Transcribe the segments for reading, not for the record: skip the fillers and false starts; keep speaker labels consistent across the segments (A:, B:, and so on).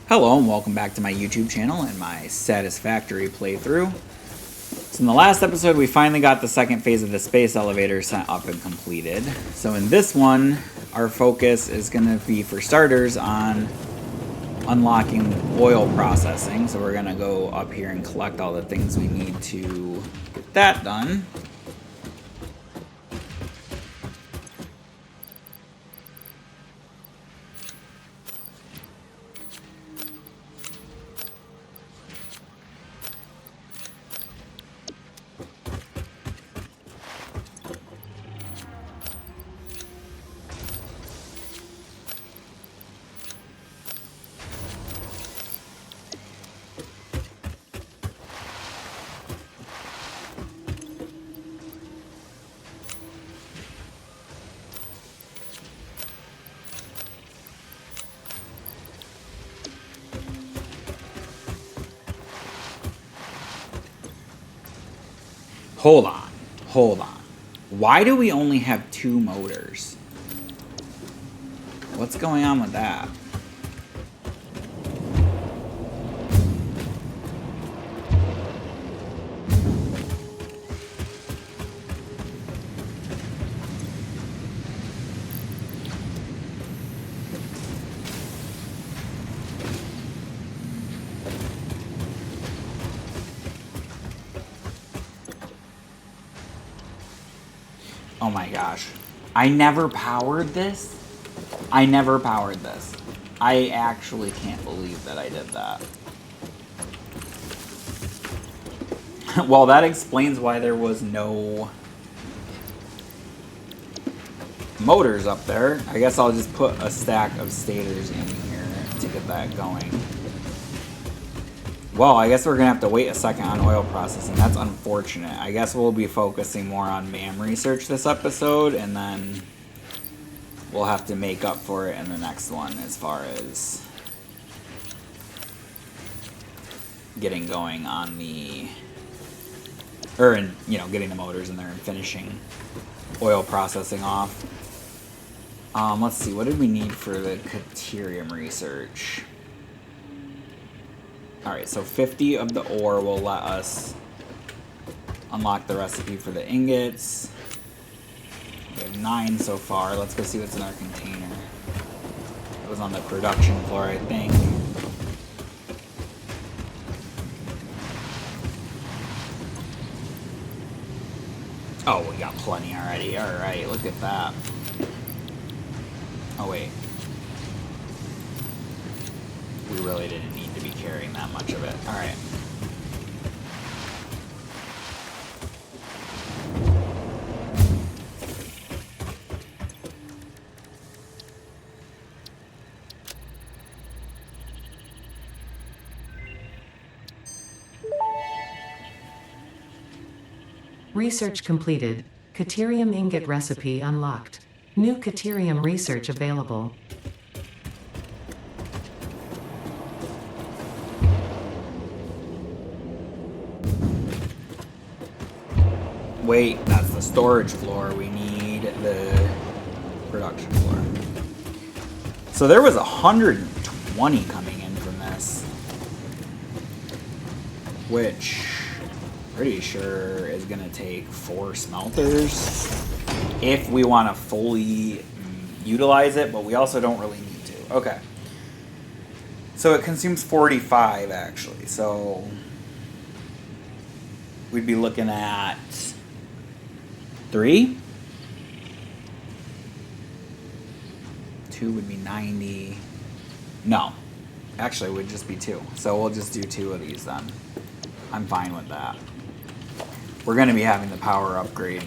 A: Hello and welcome back to my YouTube channel and my Satisfactory playthrough. So in the last episode we finally got the second phase of the space elevator set up and completed. So in this one, our focus is going to be, for starters, on unlocking oil processing. So we're going to go up here and collect all the things we need to get that done. Hold on. Why do we only have 2 motors? What's going on with that? Oh my gosh. I never powered this? I actually can't believe that I did that. Well, that explains why there was no motors up there. I guess I'll just put a stack of stators in here to get that going. Well, I guess we're going to have to wait a second on oil processing. That's unfortunate. I guess we'll be focusing more on MAM research this episode, and then we'll have to make up for it in the next one as far as getting going on the... getting the motors in there and finishing oil processing off. Let's see, what did we need for the Caterium research? Alright, so 50 of the ore will let us unlock the recipe for the ingots. We have 9 so far. Let's go see what's in our container. It was on the production floor, I think. Oh, we got plenty already. Alright, look at that. Oh, wait. We really didn't need to be carrying that much of it. Alright.
B: Research completed. Caterium ingot recipe unlocked. New Caterium research available.
A: Wait, that's the storage floor. We need the production floor. So there was 120 coming in from this, which I'm pretty sure is going to take 4 smelters if we want to fully utilize it, but we also don't really need to. Okay. So it consumes 45 actually. So we'd be looking at 3? 2 would be 90. No. Actually, it would just be 2. So we'll just do 2 of these then. I'm fine with that. We're going to be having the power upgrade,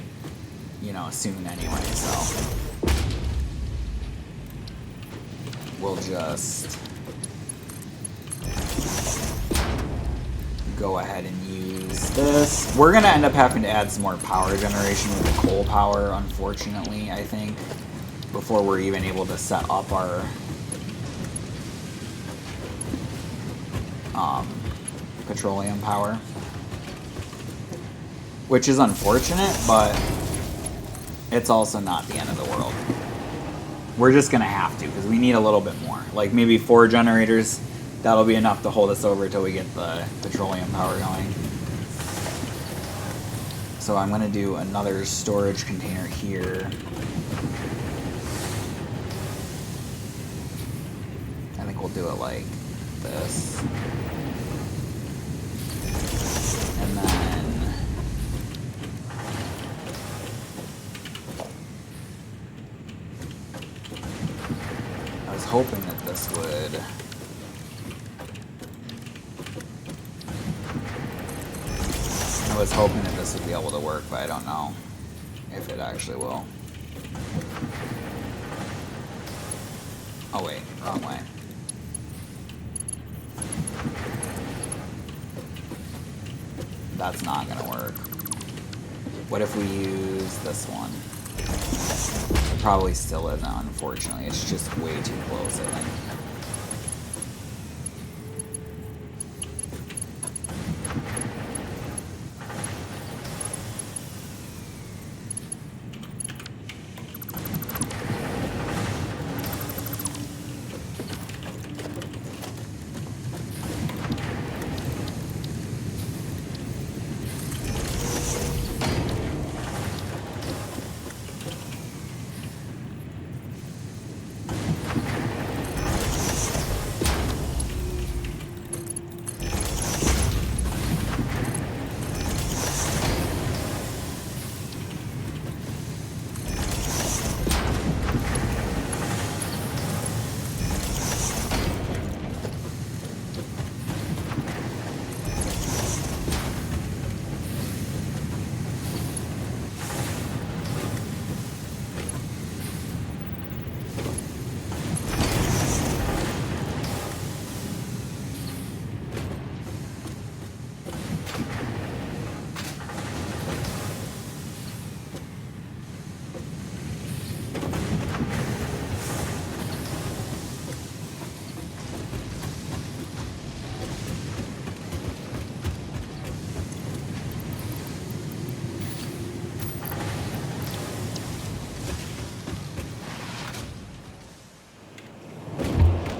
A: soon anyway, so we'll just go ahead and use this. We're going to end up having to add some more power generation with the coal power, unfortunately, I think, before we're even able to set up our petroleum power, which is unfortunate, but it's also not the end of the world. We're just going to have to, because we need a little bit more. Like maybe 4 generators That'll be enough to hold us over till we get the petroleum power going. So I'm going to do another storage container here. I think we'll do it like this. And then I was hoping that this would be able to work, but I don't know if it actually will. Oh wait, wrong way. That's not gonna work. What if we use this one? It probably still isn't, unfortunately. It's just way too close, I think.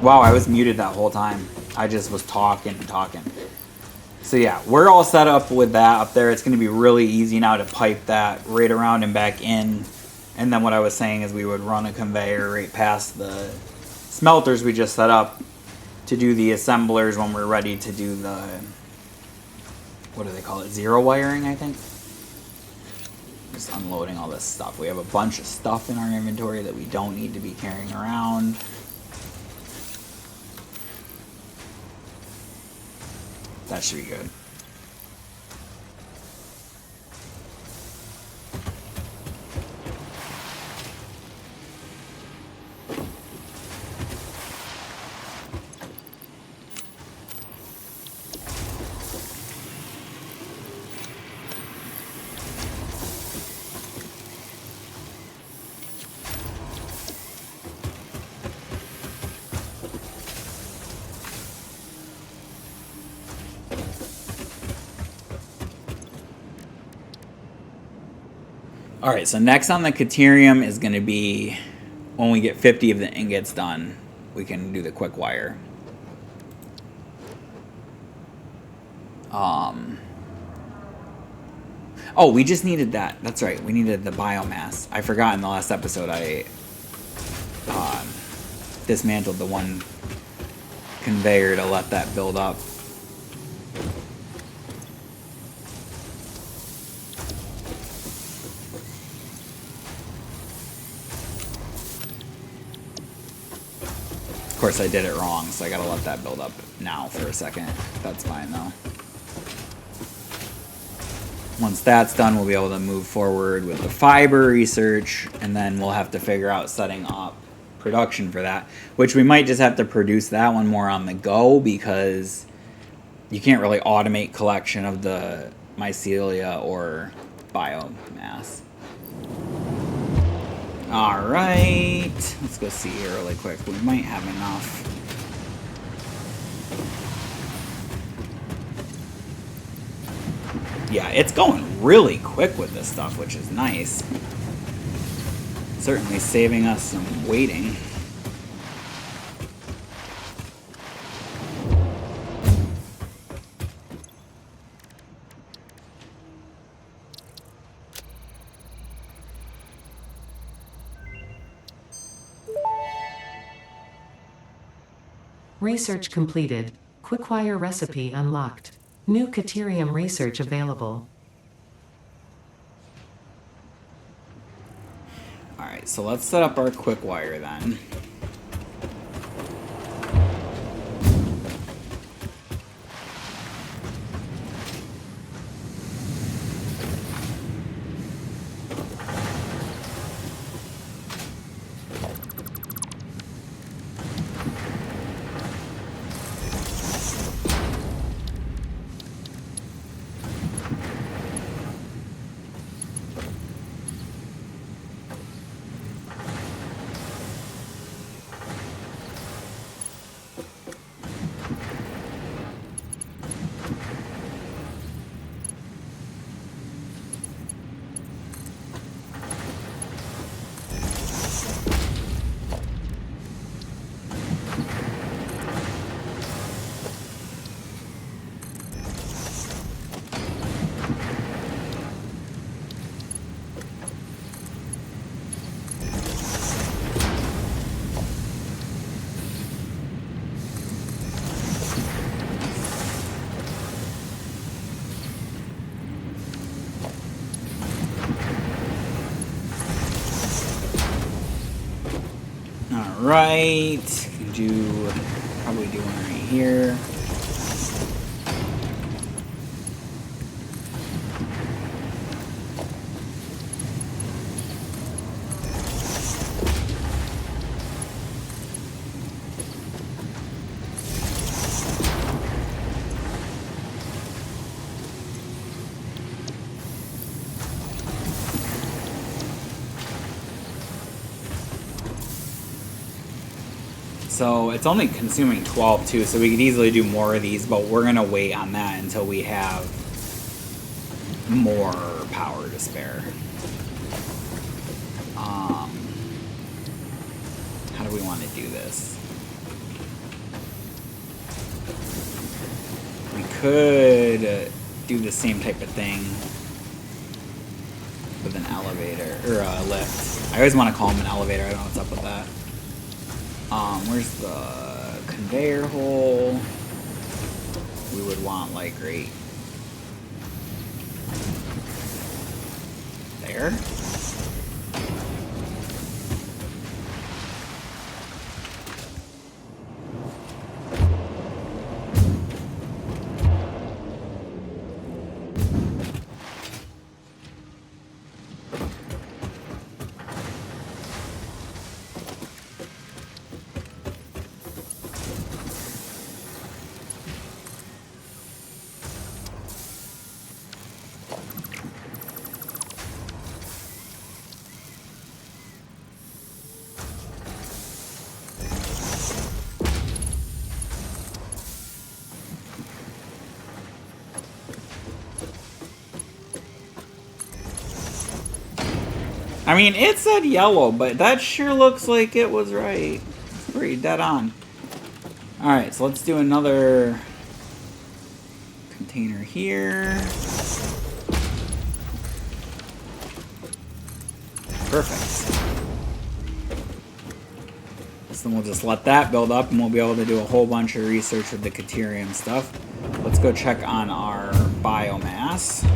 A: Wow, I was muted that whole time. I just was talking and talking. So yeah, we're all set up with that up there. It's going to be really easy now to pipe that right around and back in. And then what I was saying is we would run a conveyor right past the smelters we just set up to do the assemblers when we're ready to do the, what do they call it, zero wiring, I think. Just unloading all this stuff. We have a bunch of stuff in our inventory that we don't need to be carrying around. That should be good. Alright, so next on the Caterium is going to be when we get 50 of the ingots done, we can do the quick wire. Oh, we just needed that. That's right, we needed the biomass. I forgot in the last episode I dismantled the one conveyor to let that build up. Of course, I did it wrong, so I gotta let that build up now for a second. That's fine, though. Once that's done, we'll be able to move forward with the fiber research, and then we'll have to figure out setting up production for that, which we might just have to produce that one more on the go, because you can't really automate collection of the mycelia or biomass. Alright, let's go see here really quick. We might have enough. Yeah, it's going really quick with this stuff, which is nice. Certainly saving us some waiting.
B: Research completed. Quickwire recipe unlocked. New Caterium research available.
A: Alright, so let's set up our quick wire then. Alright, probably do one right here. So it's only consuming 12 too, so we could easily do more of these, but we're gonna wait on that until we have more power to spare. How do we want to do this? We could do the same type of thing with an elevator, or a lift. I always want to call them an elevator, I don't know what's up with that. Where's the conveyor hole? We would want like right there. I mean, it said yellow, but that sure looks like it was right. It's pretty dead on. Alright, so let's do another container here. Perfect. So then we'll just let that build up and we'll be able to do a whole bunch of research with the Caterium stuff. Let's go check on our biomass.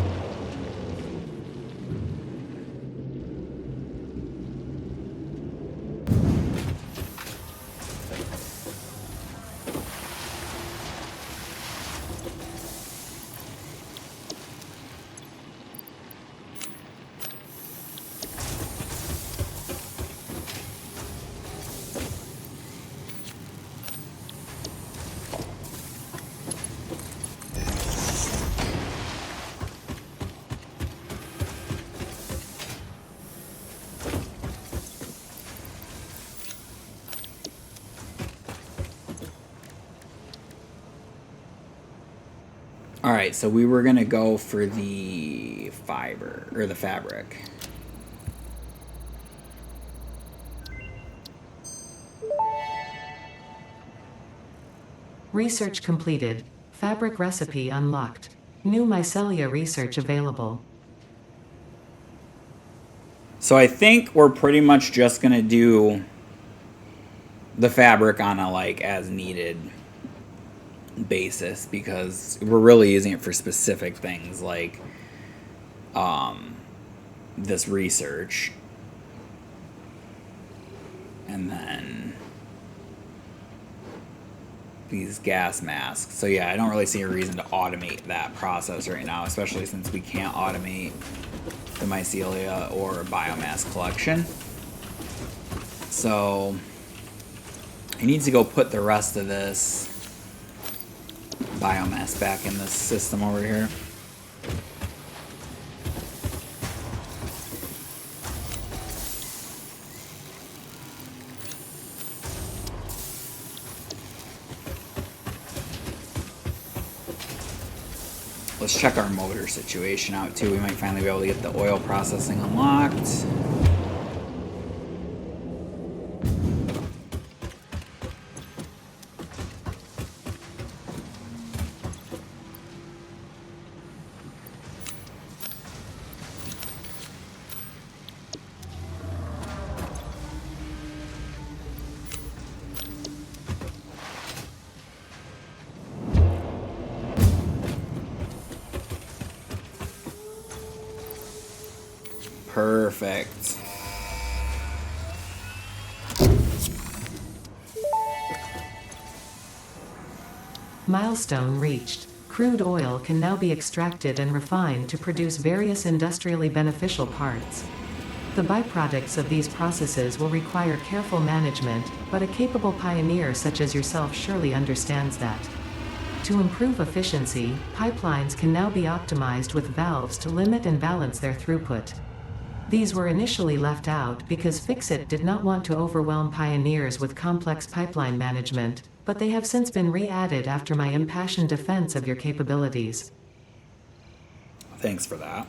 A: Alright, so we were gonna go for the fiber, or the fabric.
B: Research completed. Fabric recipe unlocked. New mycelia research available.
A: So I think we're pretty much just gonna do the fabric on a like as needed basis, because we're really using it for specific things like this research, and then these gas masks. So yeah, I don't really see a reason to automate that process right now, especially since we can't automate the mycelia or biomass collection. So I need to go put the rest of this biomass back in this system over here. Let's check our motor situation out too. We might finally be able to get the oil processing unlocked. Perfect.
B: Milestone reached. Crude oil can now be extracted and refined to produce various industrially beneficial parts. The byproducts of these processes will require careful management, but a capable pioneer such as yourself surely understands that. To improve efficiency, pipelines can now be optimized with valves to limit and balance their throughput. These were initially left out because Fixit did not want to overwhelm pioneers with complex pipeline management, but they have since been re-added after my impassioned defense of your capabilities.
A: Thanks for that.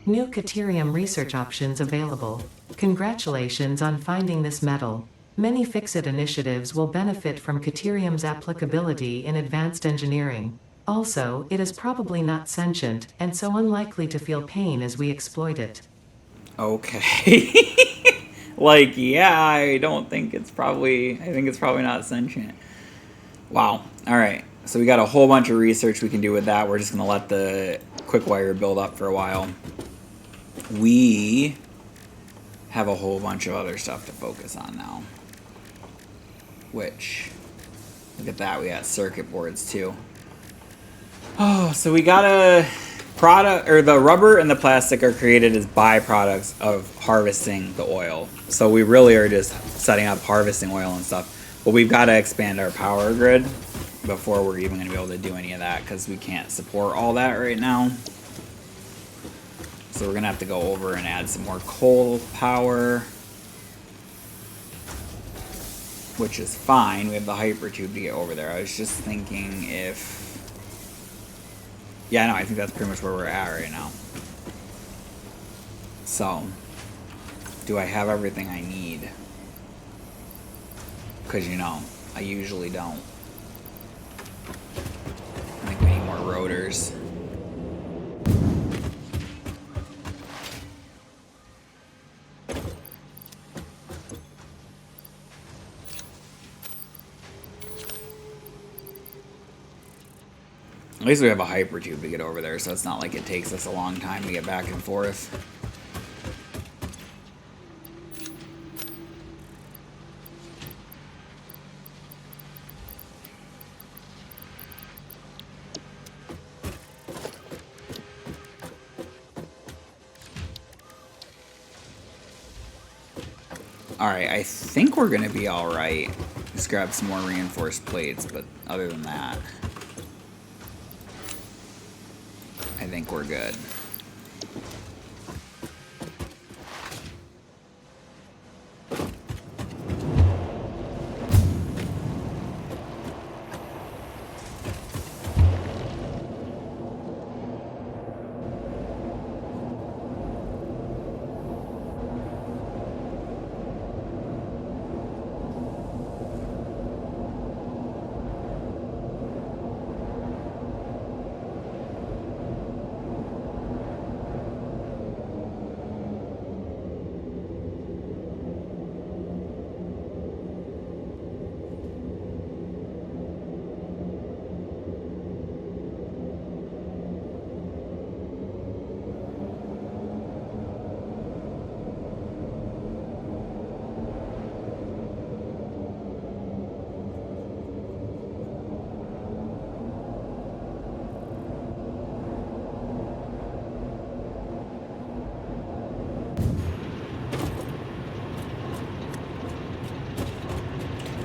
B: New Caterium research options available. Congratulations on finding this metal. Many Fixit initiatives will benefit from Caterium's applicability in advanced engineering. Also, it is probably not sentient, and so unlikely to feel pain as we exploit it.
A: Okay. Like, yeah, I think it's probably not sentient. Wow. All right. So we got a whole bunch of research we can do with that. We're just going to let the quick wire build up for a while. We have a whole bunch of other stuff to focus on now. Which, look at that, we got circuit boards too. Oh, so we got a product, or the rubber and the plastic are created as byproducts of harvesting the oil. So we really are just setting up harvesting oil and stuff. But we've got to expand our power grid before we're even going to be able to do any of that, because we can't support all that right now. So we're going to have to go over and add some more coal power, which is fine. We have the hypertube to get over there. I was just thinking if... Yeah, no, I think that's pretty much where we're at right now. So, do I have everything I need? Because, you know, I usually don't. I think we need more rotors. At least we have a hypertube to get over there, so it's not like it takes us a long time to get back and forth. Alright, I think we're going to be alright. Just grab some more reinforced plates, but other than that, I think we're good.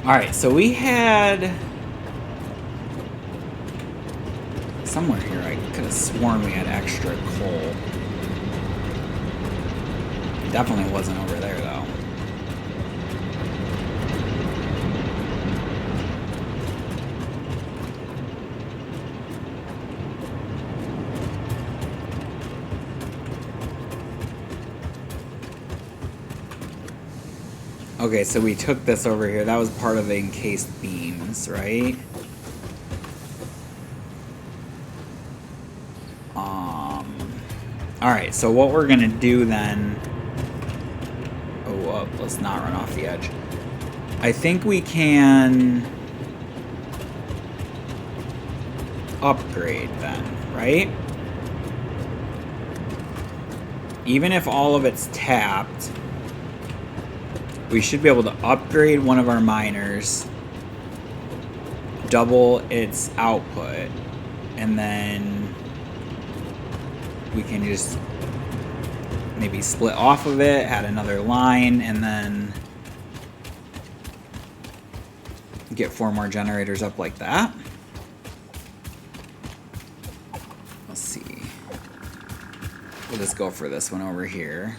A: Alright, so we had... somewhere here, I could have sworn we had extra coal. It definitely wasn't over there, though. Okay, so we took this over here. That was part of the encased beams, right? Alright, so what we're gonna do then... oh, let's not run off the edge. I think we can... upgrade then, right? Even if all of it's tapped... we should be able to upgrade one of our miners, double its output, and then we can just maybe split off of it, add another line, and then get 4 more generators up like that. Let's see. We'll just go for this one over here.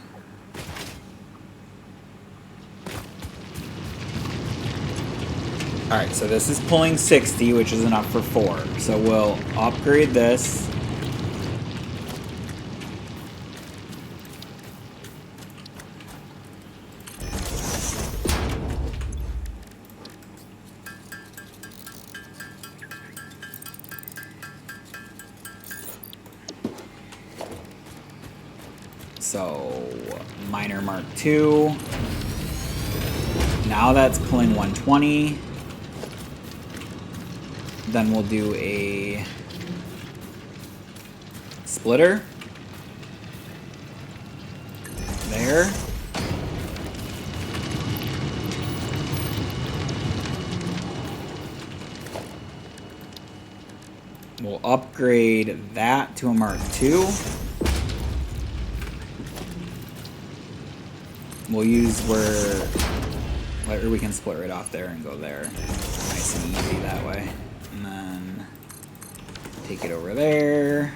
A: Alright, so this is pulling 60, which is enough for 4. So we'll upgrade this. So, miner Mark II. Now that's pulling 120. Then we'll do a splitter. There. We'll upgrade that to a Mark II. We'll use where we can split right off there and go there. Nice and easy that way. And then take it over there.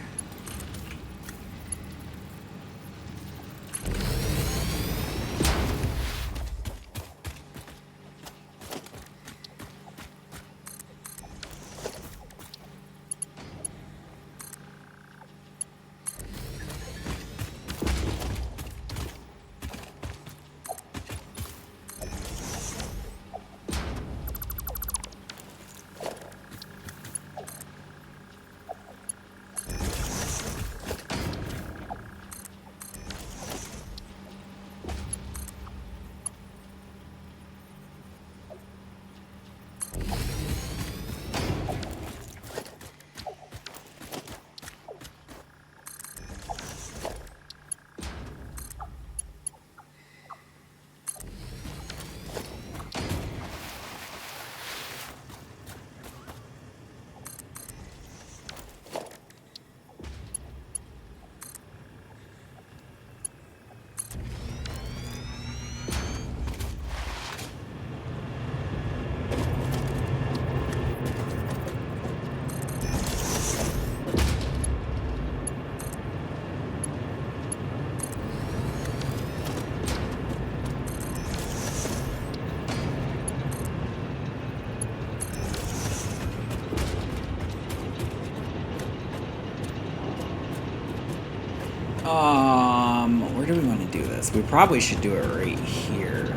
A: Where do we want to do this? We probably should do it right here.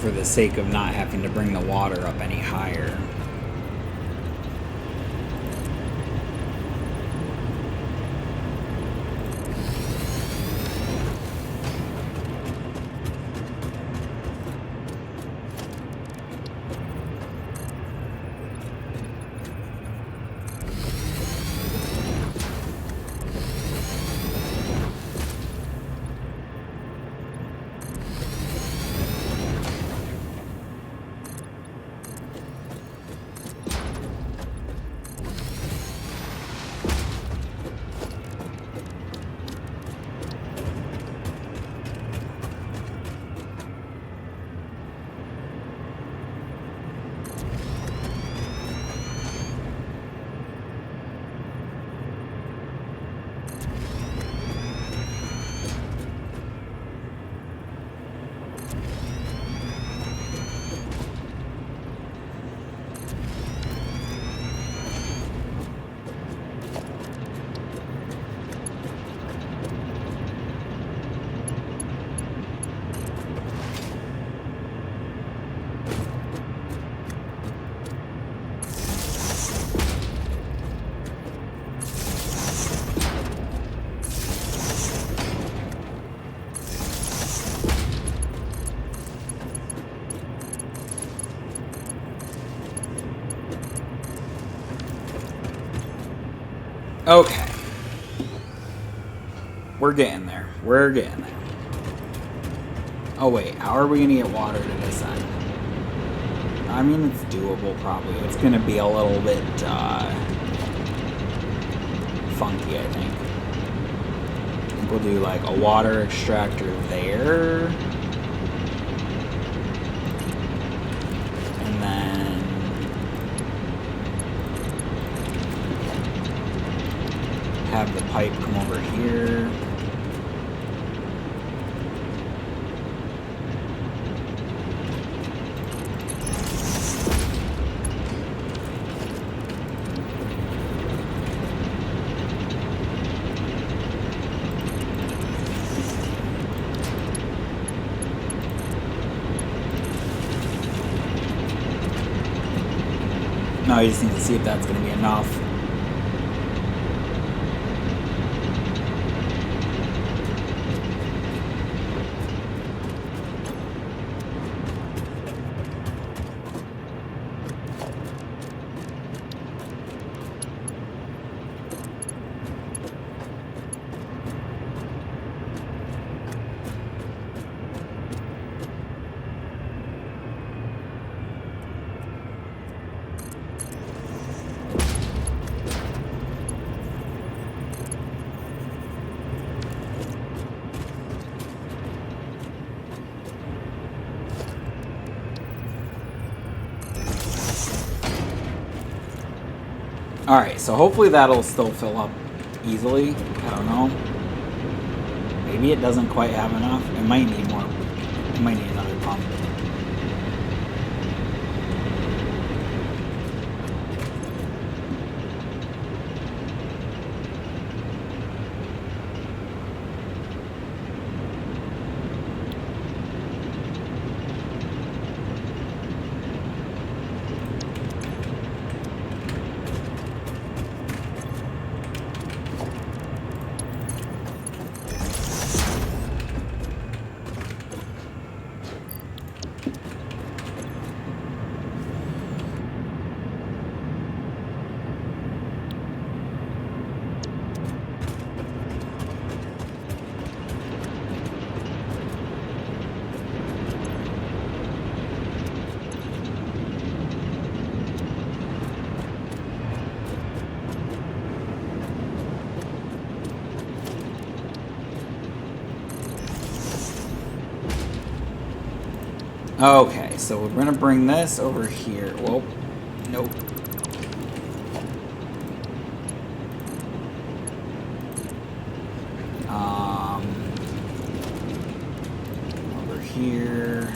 A: For the sake of not having to bring the water up any higher. Okay. We're getting there. We're getting there. Oh wait, how are we gonna get water to this end? I mean, it's doable probably. It's gonna be a little bit funky, I think. I think we'll do like a water extractor there. And then have the pipe come over here. No, you just need to see if that's going to be enough. Alright, so hopefully that'll still fill up easily. I don't know. Maybe it doesn't quite have enough. It might need more. It might need another pump. Okay, so we're gonna bring this over here. Whoa, nope. Over here.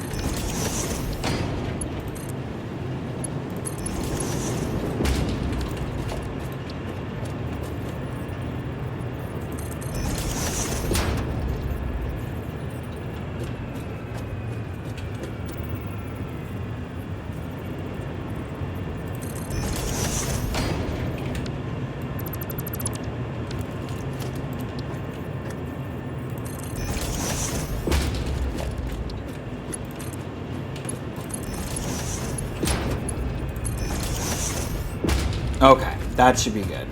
A: Okay, that should be good.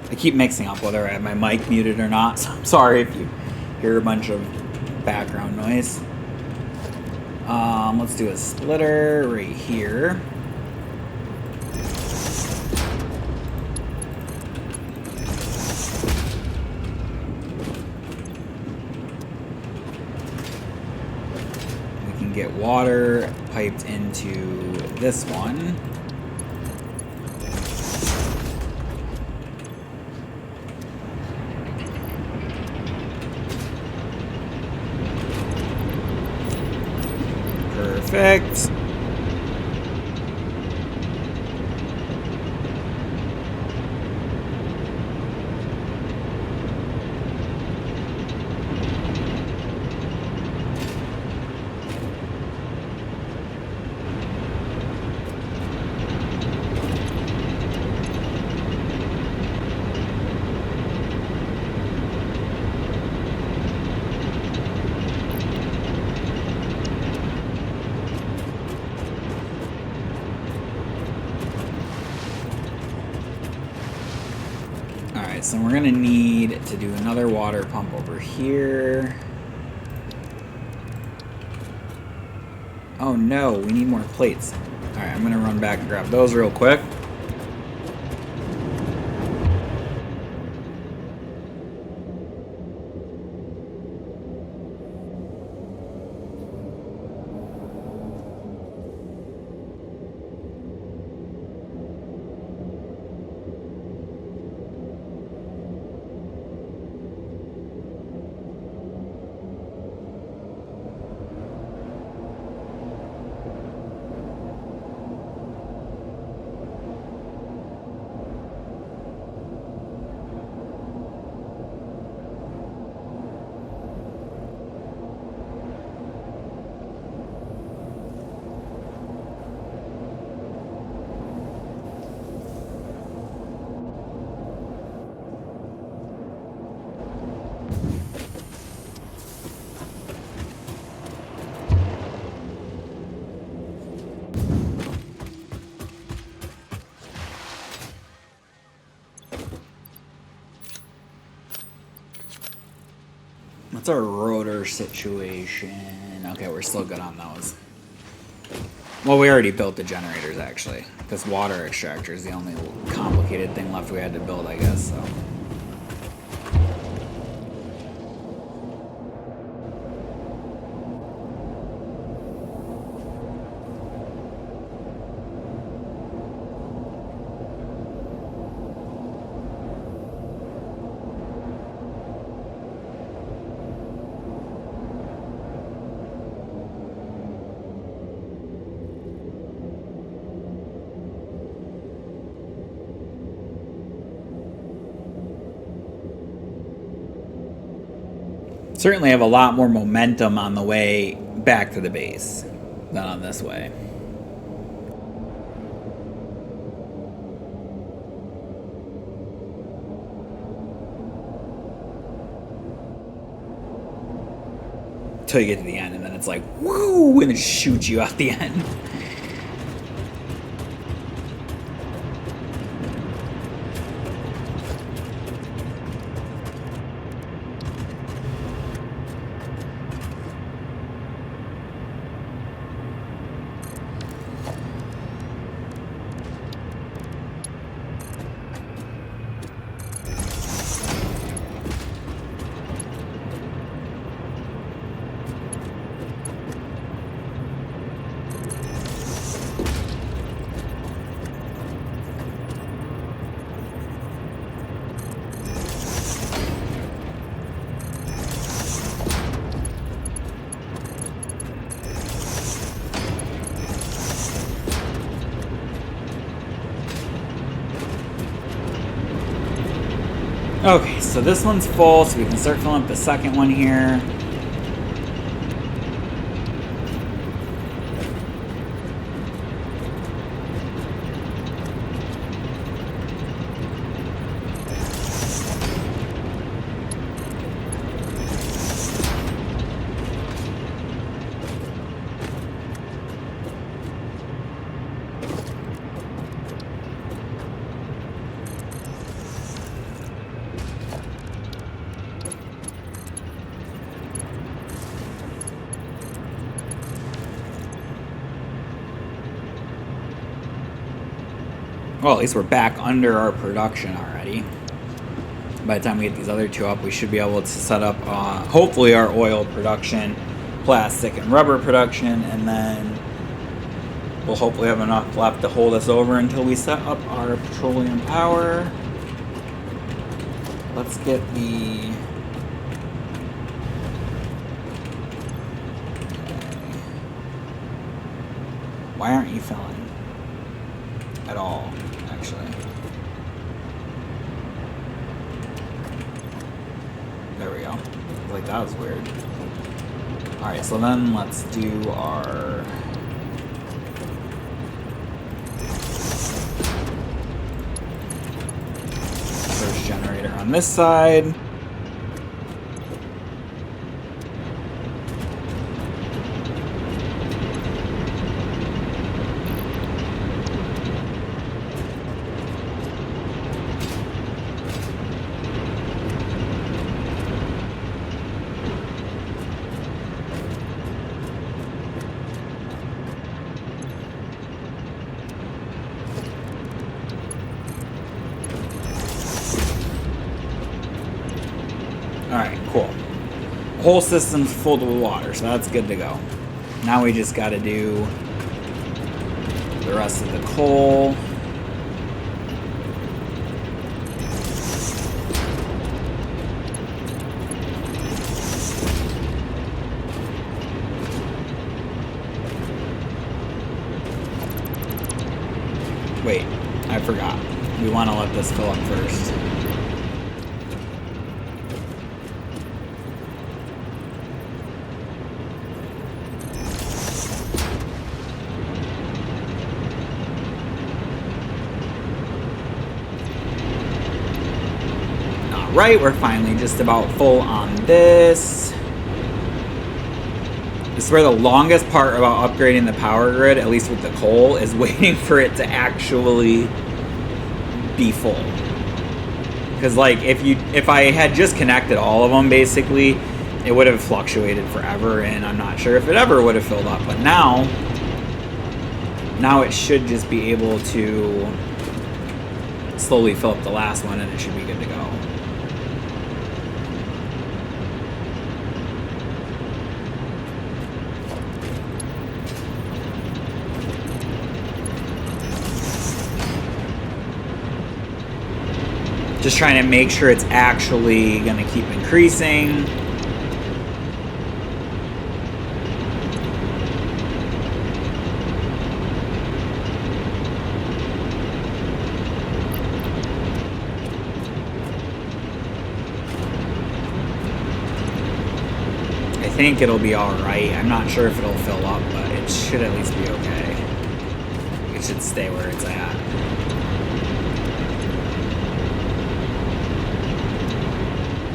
A: I keep mixing up whether I have my mic muted or not, so I'm sorry if you hear a bunch of background noise. Let's do a splitter right here. We can get water piped into this one. Perfect. Alright, so we're gonna need to do another water pump over here. Oh no, we need more plates. Alright, I'm gonna run back and grab those real quick. What's our rotor situation? Okay, we're still good on those. Well, we already built the generators, actually. This water extractor is the only complicated thing left we had to build, I guess, so. Certainly have a lot more momentum on the way back to the base than on this way. Until you get to the end, and then it's like, woo, and it shoots you out the end. Okay, so this one's full, so we can start filling up the second one here. Well, at least we're back under our production already. By the time we get these other two up, we should be able to set up, hopefully, our oil production, plastic and rubber production, and then we'll hopefully have enough left to hold us over until we set up our petroleum power. Let's get the... Why aren't you filling at all, actually? There we go. Like, that was weird. Alright, so then let's do our... first generator on this side. whole system's full with water, so that's good to go. Now we just got to do the rest of the coal. Wait, I forgot. We want to let this fill up first. Alright, we're finally just about full on this. I swear the longest part about upgrading the power grid, at least with the coal, is waiting for it to actually be full. Because like if I had just connected all of them, basically, it would have fluctuated forever, and I'm not sure if it ever would have filled up. But now it should just be able to slowly fill up the last one, and it should be good to go. Just trying to make sure it's actually going to keep increasing. I think it'll be alright. I'm not sure if it'll fill up, but it should at least be okay. It should stay where it's at.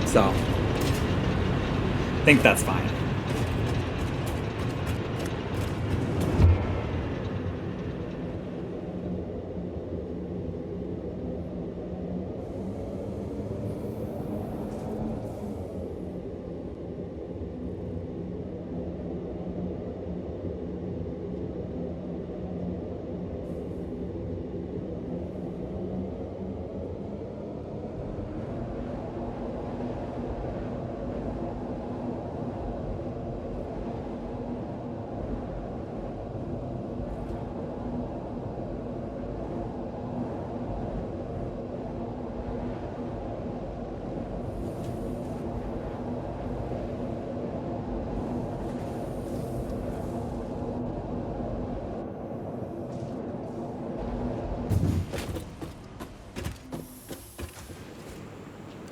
A: So, I think that's fine.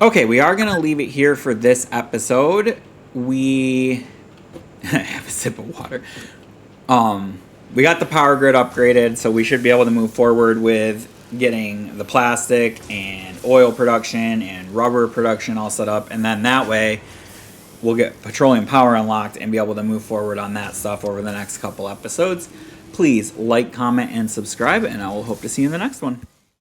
A: Okay, we are going to leave it here for this episode. We have a sip of water. We got the power grid upgraded, so we should be able to move forward with getting the plastic and oil production and rubber production all set up. And then that way, we'll get petroleum power unlocked and be able to move forward on that stuff over the next couple episodes. Please like, comment, and subscribe, and I will hope to see you in the next one.